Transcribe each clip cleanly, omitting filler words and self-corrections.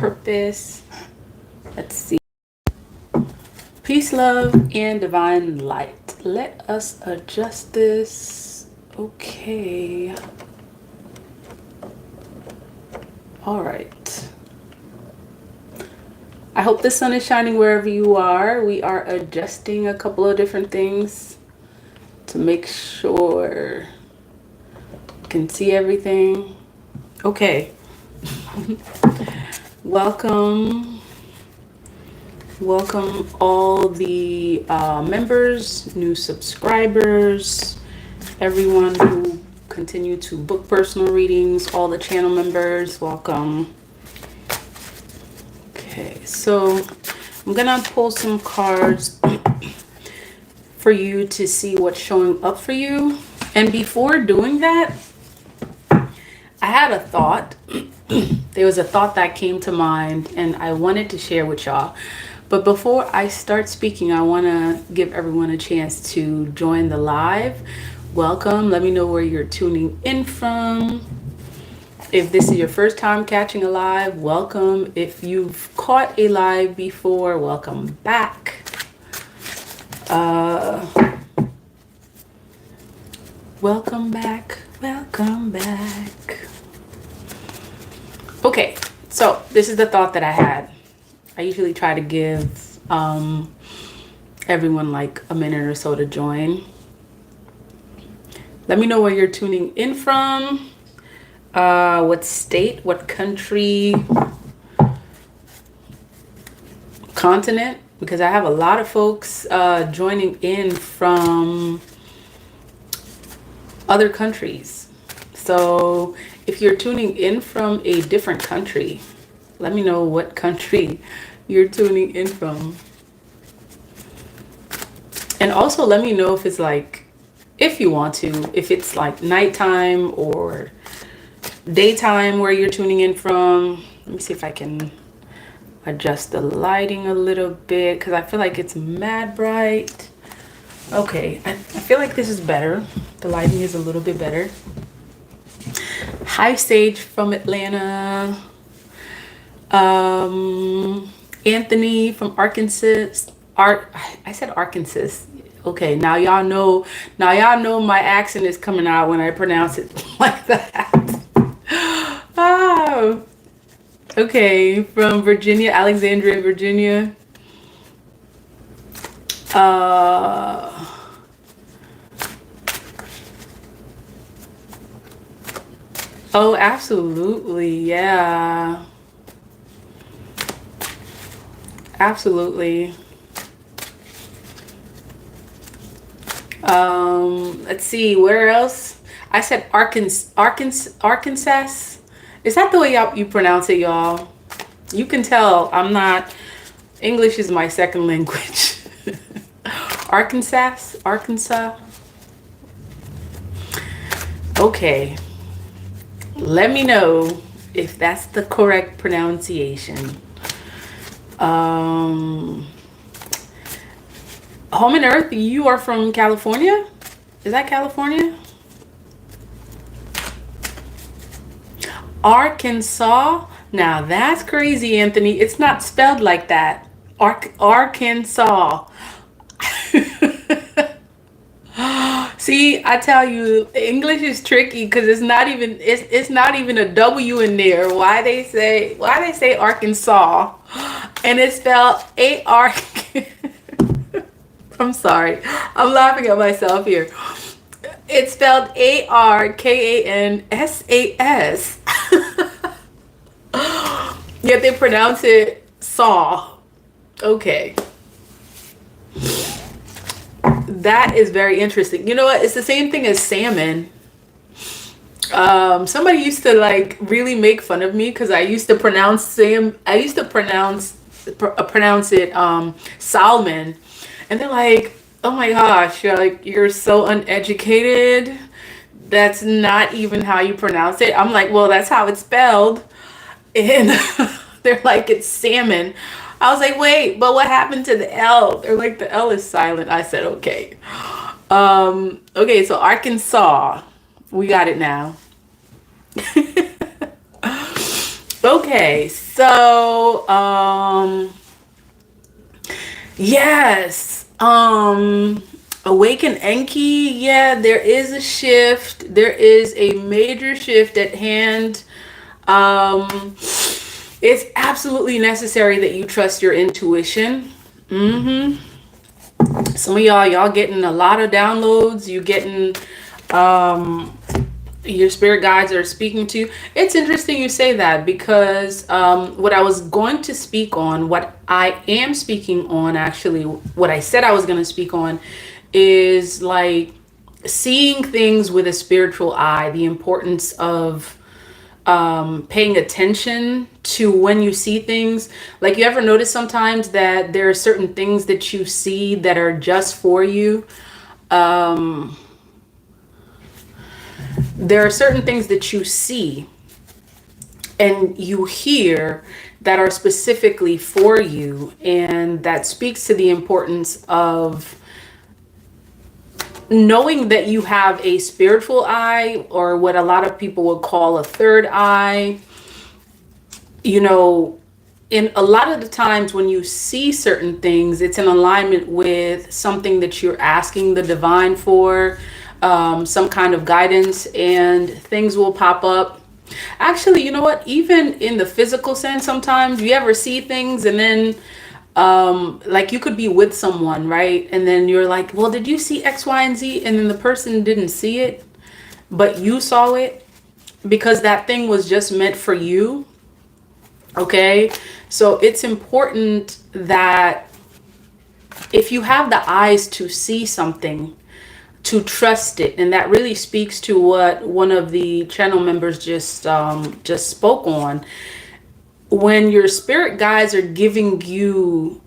purpose. Let's see. Peace, love, and divine light. Let us adjust this. Okay. All right. I hope the sun is shining wherever you are. We are adjusting a couple of different things to make sure you can see everything. Okay. Welcome all the members, new subscribers, everyone who continue to book personal readings, all the channel members, welcome. Okay, so I'm gonna pull some cards for you to see what's showing up for you. And before doing that, I had a thought. There was a thought that came to mind and I wanted to share with y'all. But before I start speaking, I want to give everyone a chance to join the live. Welcome. Let me know where you're tuning in from. If this is your first time catching a live, welcome. If you've caught a live before, welcome back. Welcome back. Welcome back. Okay, so this is the thought that I had. I usually try to give everyone like a minute or so to join. Let me know where you're tuning in from. What state, what country, continent, because I have a lot of folks joining in from other countries. So if you're tuning in from a different country, let me know what country you're tuning in from. And also let me know if it's like, if you want to, if it's like nighttime or daytime where you're tuning in from. Let me see if I can adjust the lighting a little bit because I feel like it's mad bright. Okay, I feel like this is better. The lighting is a little bit better. Hi, Sage from Atlanta. Anthony from Arkansas. I said Arkansas. Okay, now y'all know my accent is coming out when I pronounce it like that. Oh, okay, from Virginia, Alexandria, Virginia. Oh, absolutely, yeah. Absolutely. Let's see, where else? I said Arkansas. Is that the way you pronounce it, y'all? You can tell I'm not, English is my second language. Arkansas. Okay. Let me know if that's the correct pronunciation. Home and Earth, you are from California? Is that California? Arkansas? Now that's crazy, Anthony. It's not spelled like that. Arkansas. See, I tell you, English is tricky because it's not even a W in there. Why they say Arkansas, and it's spelled A-R. I'm sorry, I'm laughing at myself here. It's spelled Arkansas. Yet they pronounce it saw. Okay. That is very interesting. You know what? It's the same thing as salmon. Somebody used to like really make fun of me because I used to pronounce it salmon, and they're like, "Oh my gosh, you're so uneducated. That's not even how you pronounce it." I'm like, "Well, that's how it's spelled," and they're like, "It's salmon." I was like, wait, but what happened to the L? They're like, the L is silent. I said, okay. Okay, so Arkansas. We got it now. Okay, So, yes. Awaken Enki, yeah, there is a shift. There is a major shift at hand. Um, it's absolutely necessary that you trust your intuition. Some of y'all getting a lot of downloads. You getting your spirit guides are speaking to you. It's interesting you say that because what I was going to speak on, what I am speaking on, actually, what I said I was going to speak on is like seeing things with a spiritual eye, the importance of paying attention to when you see things. Like, you ever notice sometimes that there are certain things that you see that are just for you? Um, there are certain things that you see and you hear that are specifically for you, and that speaks to the importance of knowing that you have a spiritual eye, or what a lot of people would call a third eye. You know, in a lot of the times when you see certain things, it's in alignment with something that you're asking the divine for, some kind of guidance, and things will pop up. Actually, you know what? Even in the physical sense, sometimes you ever see things and then like you could be with someone, right? And then you're like, well, did you see X, Y, and Z? And then the person didn't see it, but you saw it because that thing was just meant for you. Okay. So it's important that if you have the eyes to see something, to trust it. And that really speaks to what one of the channel members just spoke on. When your spirit guides are giving you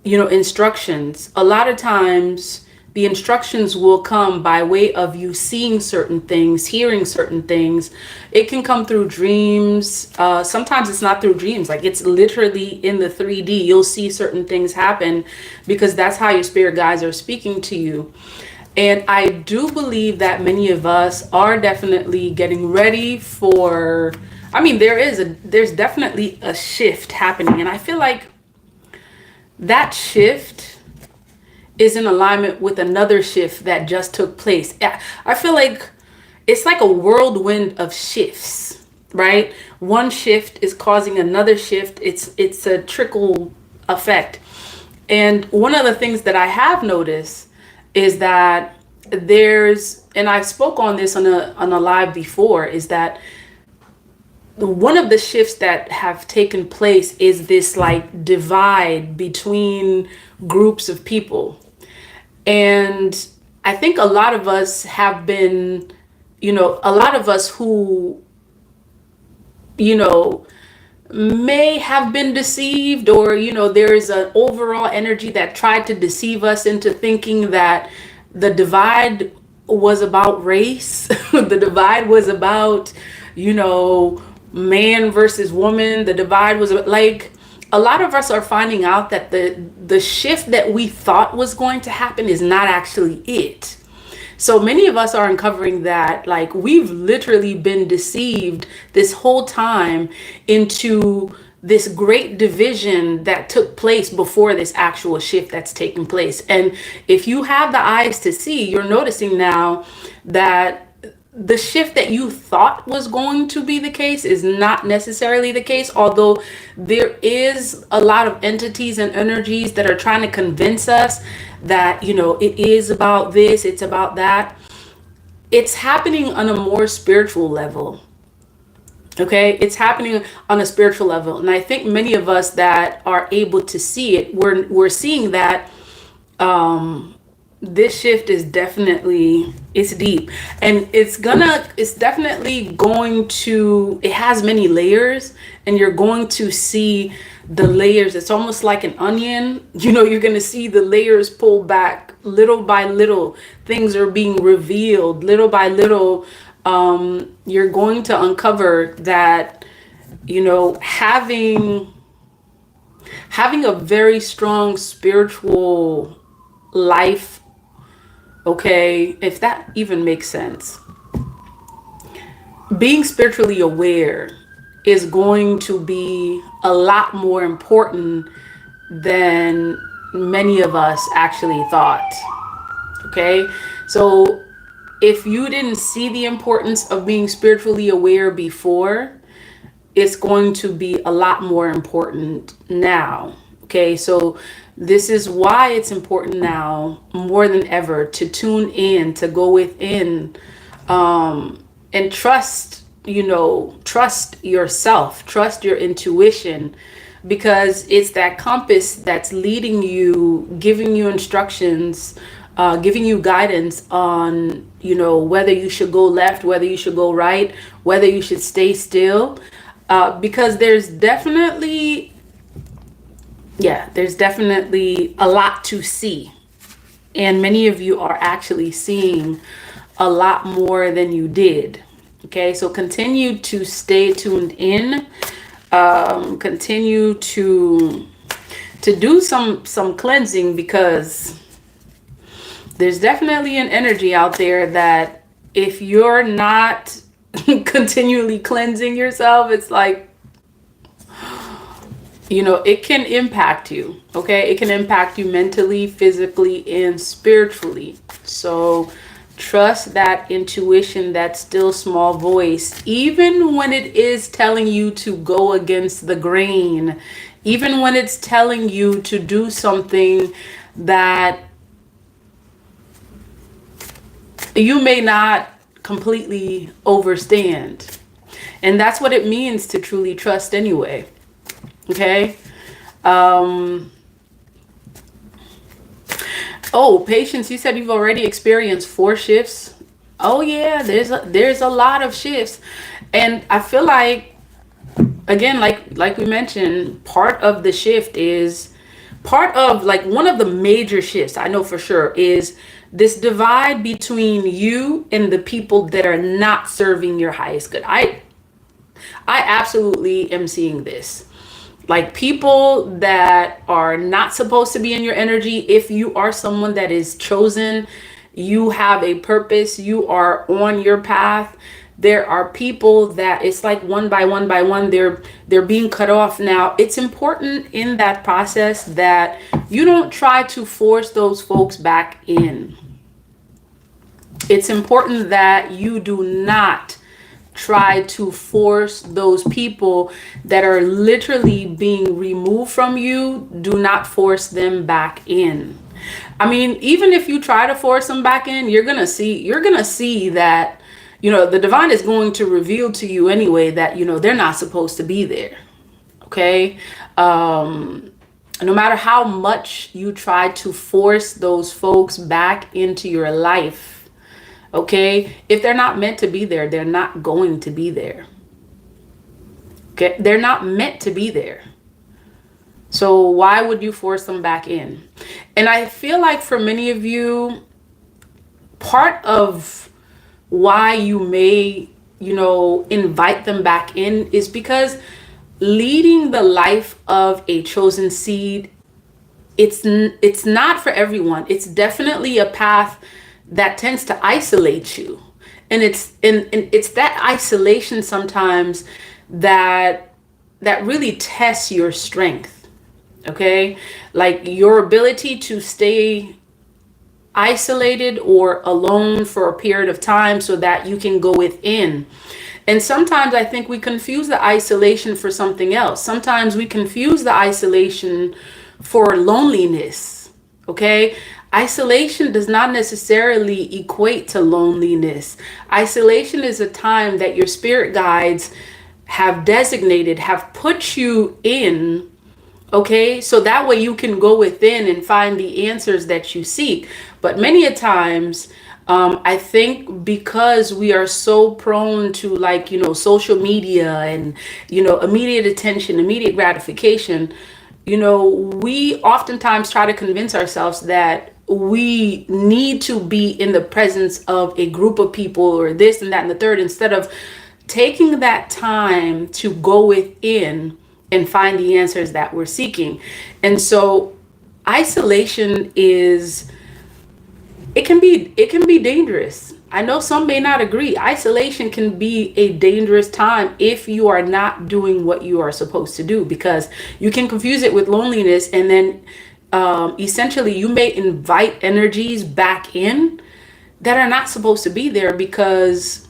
instructions, a lot of times the instructions will come by way of you seeing certain things, hearing certain things. It can come through dreams. Sometimes it's not through dreams. Like, it's literally in the 3D. You'll see certain things happen because that's how your spirit guides are speaking to you. And I do believe that many of us are definitely getting ready for, I mean, there's definitely a shift happening. And I feel like that shift is in alignment with another shift that just took place. I feel like it's like a whirlwind of shifts, right? One shift is causing another shift. It's a trickle effect. And one of the things that I have noticed is that and I spoke on this on a live before, is that one of the shifts that have taken place is this like divide between groups of people. And I think a lot of us have been, a lot of us who, may have been deceived, or, there's an overall energy that tried to deceive us into thinking that the divide was about race. The divide was about, man versus woman. The divide was like, a lot of us are finding out that the shift that we thought was going to happen is not actually it. So many of us are uncovering that, like, we've literally been deceived this whole time into this great division that took place before this actual shift that's taking place. And if you have the eyes to see, you're noticing now that the shift that you thought was going to be the case is not necessarily the case, although there is a lot of entities and energies that are trying to convince us that, it is about this, it's about that. It's happening on a more spiritual level. Okay, it's happening on a spiritual level. And I think many of us that are able to see it, we're seeing that this shift is definitely, it's deep, and it's definitely going to, it has many layers, and you're going to see the layers. It's almost like an onion. You're going to see the layers pull back little by little. Things are being revealed little by little. You're going to uncover that, having a very strong spiritual life, okay, if that even makes sense, being spiritually aware is going to be a lot more important than many of us actually thought. Okay, so if you didn't see the importance of being spiritually aware before, it's going to be a lot more important now. Okay, so this is why it's important now more than ever to tune in, to go within, and trust, trust yourself, trust your intuition, because it's that compass that's leading you, giving you instructions, giving you guidance on, whether you should go left, whether you should go right, whether you should stay still. Because there's definitely a lot to see. And many of you are actually seeing a lot more than you did. Okay, so continue to stay tuned in. Continue to do some cleansing, because there's definitely an energy out there that if you're not continually cleansing yourself, it's like, it can impact you. Okay, it can impact you mentally, physically, and spiritually. So trust that intuition, that still small voice, even when it is telling you to go against the grain, even when it's telling you to do something that you may not completely understand. And that's what it means to truly trust anyway. Okay. Oh, Patience, you said you've already experienced 4 shifts. Oh yeah, there's a lot of shifts. And I feel like, again, like we mentioned, part of the shift is part of, like, one of the major shifts I know for sure is this divide between you and the people that are not serving your highest good. I absolutely am seeing this. Like, people that are not supposed to be in your energy. If you are someone that is chosen, you have a purpose, you are on your path, there are people that it's like one by one, they're being cut off. Now, it's important in that process that you don't try to force those folks back in. It's important that you do not try to force those people that are literally being removed from you. Do not force them back in. I mean, even if you try to force them back in, you're gonna see that, the divine is going to reveal to you anyway that, they're not supposed to be there. Okay. No matter how much you try to force those folks back into your life, okay, if they're not meant to be there, they're not going to be there. Okay, they're not meant to be there. So why would you force them back in? And I feel like for many of you, part of why you may, invite them back in is because leading the life of a chosen seed, it's not for everyone. It's definitely a path that tends to isolate you. And it's that isolation sometimes that really tests your strength. Okay? Like, your ability to stay isolated or alone for a period of time so that you can go within. And sometimes I think we confuse the isolation for something else. Sometimes we confuse the isolation for loneliness. Okay? Isolation does not necessarily equate to loneliness. Isolation is a time that your spirit guides have designated, have put you in, okay? So that way you can go within and find the answers that you seek. But many a times, I think because we are so prone to, like, social media and, immediate attention, immediate gratification, we oftentimes try to convince ourselves that we need to be in the presence of a group of people or this and that and the third, instead of taking that time to go within and find the answers that we're seeking. And so isolation is it can be dangerous. I know some may not agree. Isolation can be a dangerous time if you are not doing what you are supposed to do, because you can confuse it with loneliness, and then essentially you may invite energies back in that are not supposed to be there, because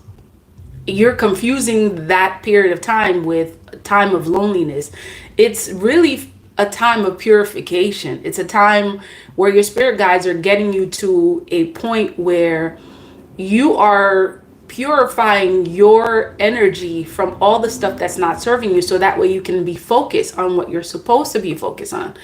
you're confusing that period of time with a time of loneliness. It's really a time of purification. It's a time where your spirit guides are getting you to a point where you are purifying your energy from all the stuff that's not serving you, so that way you can be focused on what you're supposed to be focused on.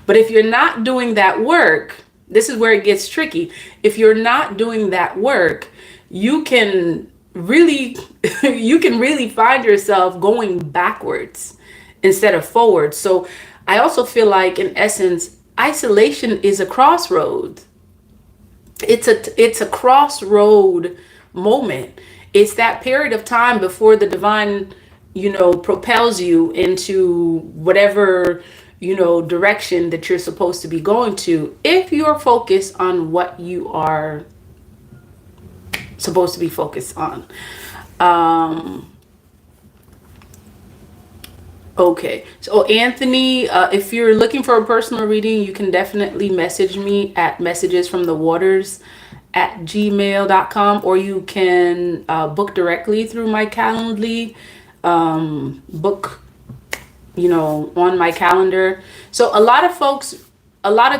But if you're not doing that work, this is where it gets tricky. If you're not doing that work, you can really you can really find yourself going backwards instead of forward. So I also feel like, in essence, isolation is a crossroad. It's a crossroad moment. It's that period of time before the divine, propels you into whatever, direction that you're supposed to be going to, if you're focused on what you are supposed to be focused on. Okay, so Anthony, if you're looking for a personal reading, you can definitely message me at messagesfromthewaters@gmail.com, or you can book directly through my Calendly, book, on my calendar. So a lot of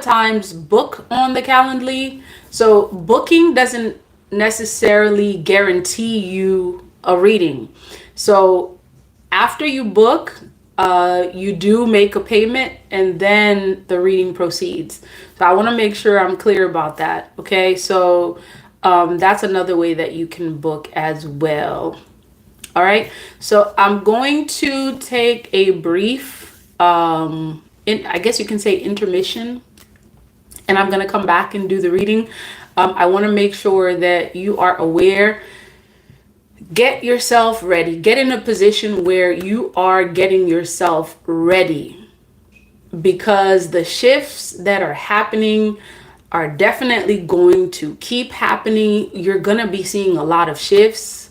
times book on the Calendly. So booking doesn't necessarily guarantee you a reading. So after you book, you do make a payment, and then the reading proceeds. So I want to make sure I'm clear about that. Okay, so that's another way that you can book as well. All right, so I'm going to take a brief, I guess you can say, intermission, and I'm going to come back and do the reading. I want to make sure that you are aware. Get yourself ready. Get in a position where you are getting yourself ready, because the shifts that are happening are definitely going to keep happening. You're going to be seeing a lot of shifts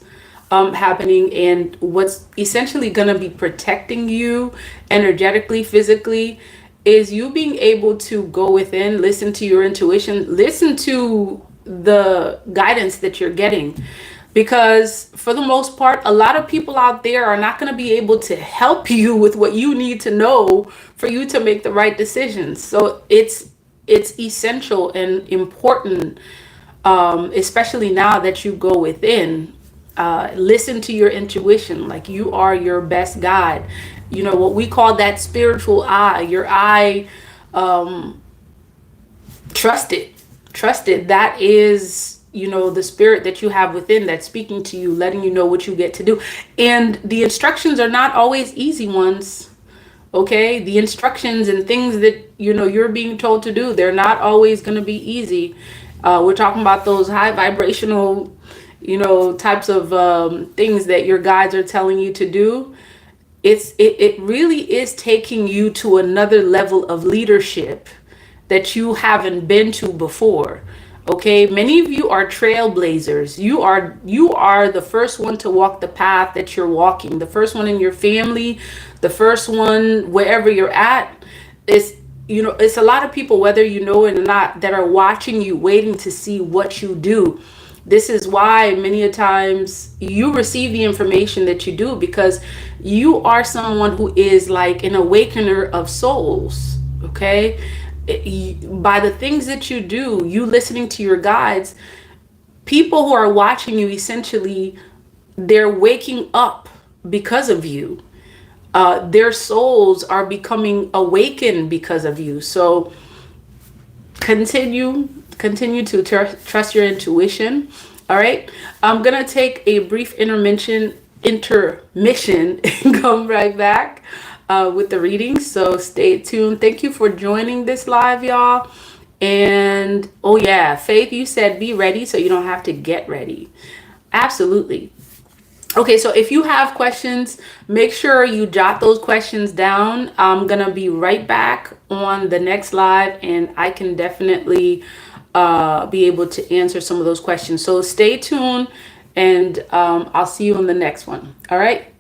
happening, and what's essentially going to be protecting you energetically, physically, is you being able to go within, listen to your intuition, listen to the guidance that you're getting. Because for the most part, a lot of people out there are not going to be able to help you with what you need to know for you to make the right decisions. So it's essential and important, especially now that you go within. Listen to your intuition, like you are your best guide. What we call that spiritual eye, your eye, trust it. That is, the spirit that you have within that's speaking to you, letting you know what you get to do. And the instructions are not always easy ones. Okay, the instructions and things that you're being told to do, they're not always going to be easy. We're talking about those high vibrational types of things that your guides are telling you to do. It really is taking you to another level of leadership that you haven't been to before. Okay, many of you are trailblazers. You are the first one to walk the path that you're walking, the first one in your family, the first one wherever you're at. It's a lot of people, whether you know it or not, that are watching you, waiting to see what you do. This is why many a times you receive the information that you do, because you are someone who is like an awakener of souls. Okay, by the things that you do, you listening to your guides, people who are watching you, essentially, they're waking up because of you. Their souls are becoming awakened because of you. So continue to trust your intuition. All right, I'm gonna take a brief intermission and come right back with the reading. So stay tuned. Thank you for joining this live, y'all. And oh yeah, Faith, you said be ready so you don't have to get ready. Absolutely. Okay, so if you have questions, make sure you jot those questions down. I'm gonna be right back on the next live, and I can definitely be able to answer some of those questions. So stay tuned, and I'll see you on the next one. All right.